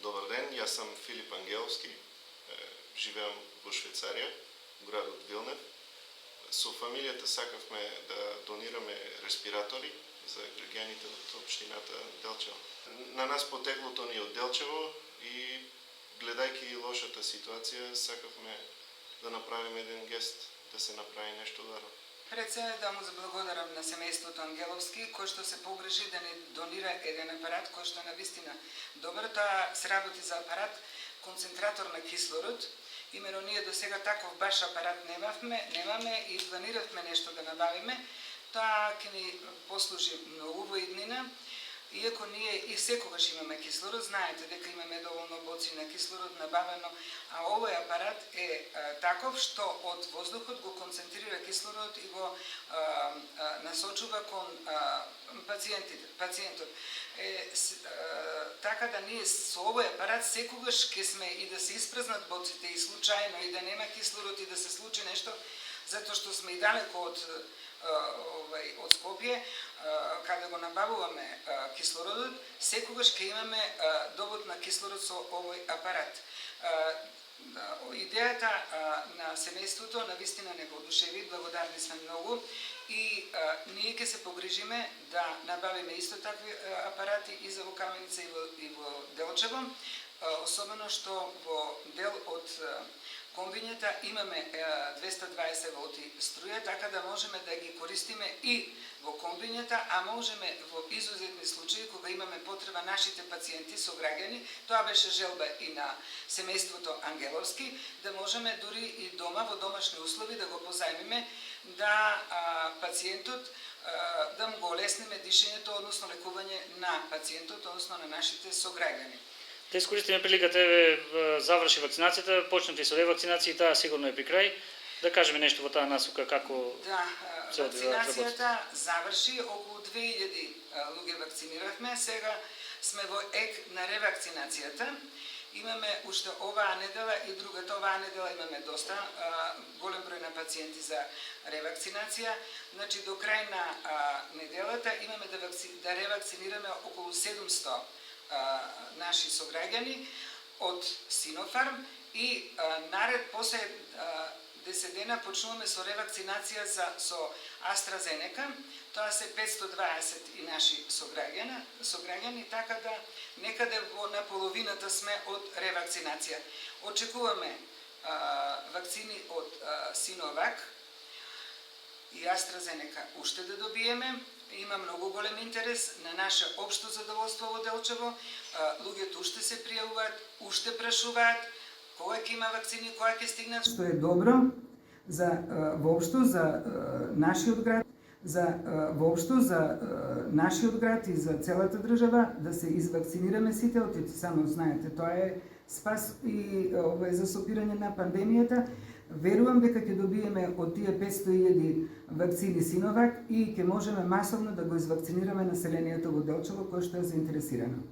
Добар ден, јас сум Филип Ангеловски, живеам во Швейцарија, градот Вилнев. Со фамилијата сакавме да донираме респиратори за граѓаните од општината Делчево. На нас потеклото ни од Делчево и гледајќи лошата ситуација сакавме да направиме еден гест, да се направи нешто даро. Пред се да му заблагодарам на семејството Ангеловски, кој што се погрижи да ни донира еден апарат кој што навистина добро. Тоа се работи за апарат концентратор на кислород. Имено ние до сега таков баш апарат немаме и планиравме нешто да набавиме. Тоа ќе ни послужи многу во иднина. Иако ние и секогаш имаме кислород, знаете дека имаме доволно боци на кислород набавено, а овој апарат е таков што од воздухот го концентрира кислород и го насочува кон пациентот. Така да ние со овој апарат секогаш ќе сме и да се испразнат боците и случајно и да нема кислород и да се случи нешто, затоа што сме и далеко од Скопје, каде го набавуваме кислородот, секогаш ќе имаме довод на кислород со овој апарат. Идејата на семејството навистина не го одушеви, благодарни сме многу и ние ќе се погрижиме да набавиме исто такви апарати и за во Каменица и во Делчево, особено што во дел од комбињата имаме 220 волти струја, така да можеме да ги користиме и во комбињата, а можеме во изузетни случаи кога имаме потреба нашите пациенти со граѓани, тоа беше желба и на семејството Ангеловски, да можеме дури и дома во домашни услови да го позајмиме, да пациентот да му го олесниме дишењето, односно лекување на пациентот, односно на нашите сограѓани. Да искористиме приликата, заврши вакцинацијата, почнати со ревакцинација, таа сигурно е при крај. Да кажеме нешто во таа насока како се одвива вакцинацијата заврши, околу 2000 луѓе вакциниравме, сега сме во ек на ревакцинацијата. Имаме уште оваа недела и другата оваа недела имаме доста голем број на пациенти за ревакцинација. Значи до крај на неделата имаме да ревакцинираме околу 700 наши сограѓани од Синофарм и наред после 10 дена почнуваме со ревакцинација со AstraZeneca. Тоа се 520 и наши сограѓани, така да некаде на половината сме од ревакцинација. Очекуваме вакцини од Sinovac и AstraZeneca уште да добиеме. Има многу голем интерес, на наше општо задоволство во Делчево. Луѓето уште се пријавуваат, уште прашуваат кога ќе има вакцини, кога ќе стигнат. Што е добро за воопшто за нашиот град, и за целата држава да се извакцинираме сите, само знаете, тоа е спас и за сопирање на пандемијата. Верувам дека ќе добиеме од тие 500.000 вакцини Sinovac и ќе можеме масовно да го извакцинираме населението во Делчево кое што е заинтересирано.